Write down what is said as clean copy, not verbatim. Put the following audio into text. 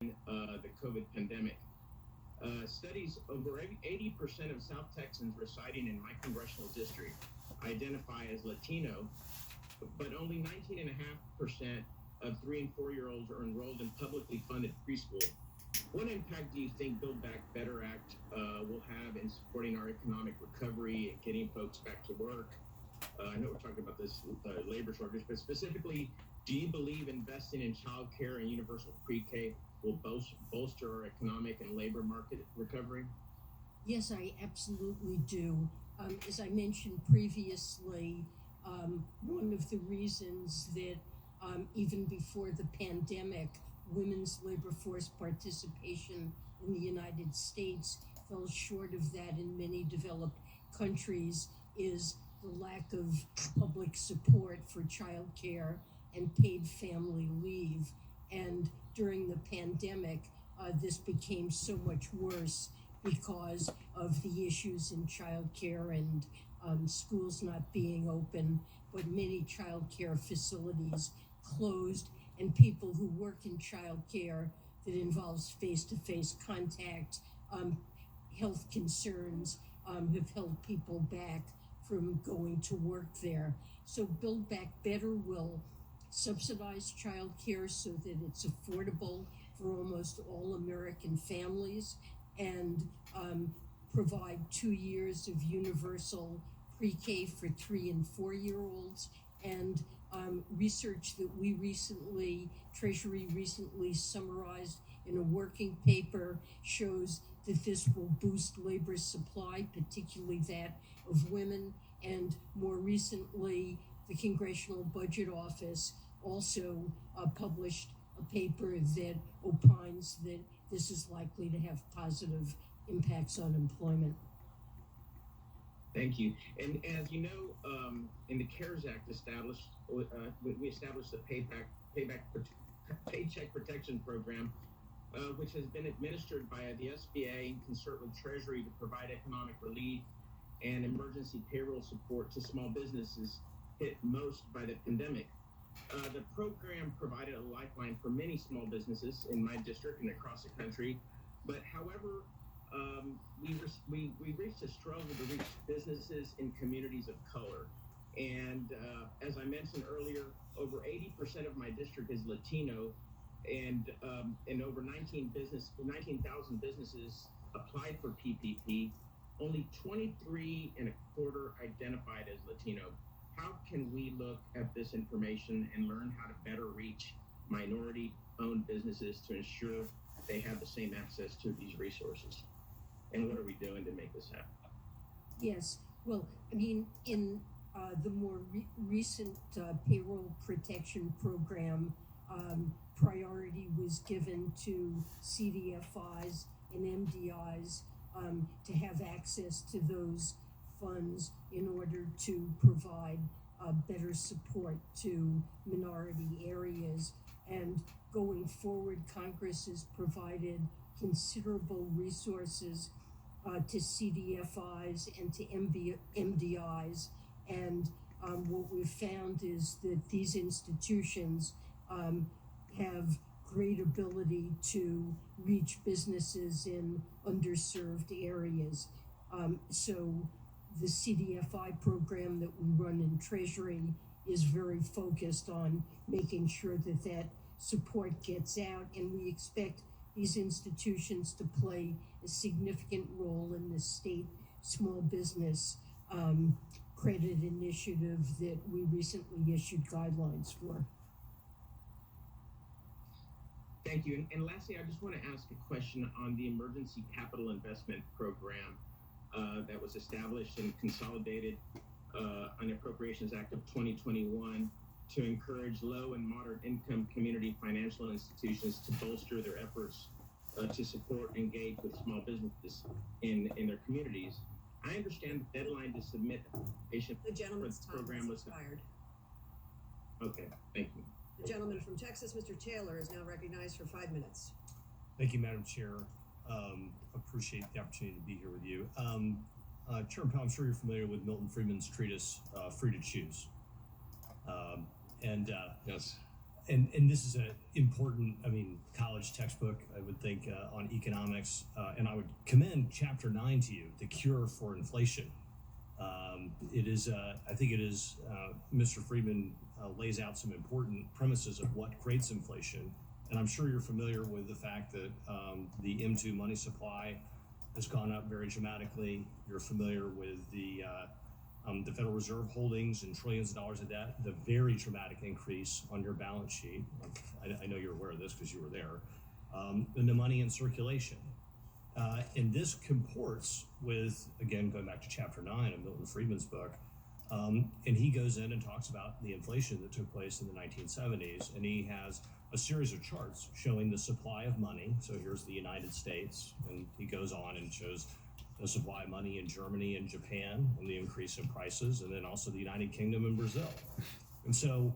the COVID pandemic. Studies over 80% of South Texans residing in my congressional district identify as Latino, but only 19.5% of 3 and 4-year-olds are enrolled in publicly funded preschool. What impact do you think Build Back Better Act will have in supporting our economic recovery and getting folks back to work? I know we're talking about this labor shortage, but specifically, do you believe investing in child care and universal pre-K will bolster our economic and labor market recovery? Yes, I absolutely do. As I mentioned previously, one of the reasons that even before the pandemic, women's labor force participation in the United States fell short of that in many developed countries is the lack of public support for childcare and paid family leave. And during the pandemic, this became so much worse because of the issues in childcare and schools not being open, but many childcare facilities closed, and people who work in childcare that involves face-to-face contact, health concerns have held people back from going to work there. So Build Back Better will subsidize childcare so that it's affordable for almost all American families, and provide 2 years of universal pre-K for 3 and 4-year-olds. And research that Treasury recently summarized in a working paper shows that this will boost labor supply, particularly that of women. And more recently, the Congressional Budget Office also published a paper that opines that this is likely to have positive impacts on employment. Thank you. And as you know, in the CARES Act we established the Paycheck Protection Program, which has been administered by the SBA in concert with Treasury to provide economic relief and emergency payroll support to small businesses hit most by the pandemic. The program provided a lifeline for many small businesses in my district and across the country. But however, we reached a struggle to reach businesses in communities of color. And as I mentioned earlier, over 80% of my district is Latino, and over 19,000 businesses applied for PPP. Only 23 and a quarter identified as Latino. How can we look at this information and learn how to better reach minority-owned businesses to ensure they have the same access to these resources? And what are we doing to make this happen? Yes, well, I mean, in the more recent payroll protection program, priority was given to CDFIs and MDIs to have access to those funds in order to provide better support to minority areas. And going forward, Congress has provided considerable resources to CDFIs and to MDIs. And what we've found is that these institutions have great ability to reach businesses in underserved areas. So the CDFI program that we run in Treasury is very focused on making sure that that support gets out, and we expect these institutions to play a significant role in the state small business credit initiative that we recently issued guidelines for. Thank you. And lastly, I just want to ask a question on the Emergency Capital Investment Program that was established and consolidated on the Appropriations Act of 2021 to encourage low and moderate income community financial institutions to bolster their efforts to support and engage with small businesses in their communities. I understand the deadline to submit application The gentleman's for the time program has was expired. Okay, thank you. The gentleman from Texas, Mr. Taylor, is now recognized for 5 minutes. Thank you, Madam Chair. Appreciate the opportunity to be here with you. Chairman Powell, I'm sure you're familiar with Milton Friedman's treatise, Free to Choose. Yes. and this is an important, college textbook, I would think, on economics, and I would commend Chapter 9 to you, The Cure for Inflation. It is, I think it is, Mr. Friedman lays out some important premises of what creates inflation. And I'm sure you're familiar with the fact that the M2 money supply has gone up very dramatically. You're familiar with the Federal Reserve holdings and trillions of dollars of debt, the very dramatic increase on your balance sheet. I know you're aware of this because you were there. And the money in circulation. And this comports with, again, going back to Chapter 9 of Milton Friedman's book, and he goes in and talks about the inflation that took place in the 1970s, and he has a series of charts showing the supply of money. So here's the United States, and he goes on and shows the supply of money in Germany and Japan and the increase in prices, and then also the United Kingdom and Brazil. And so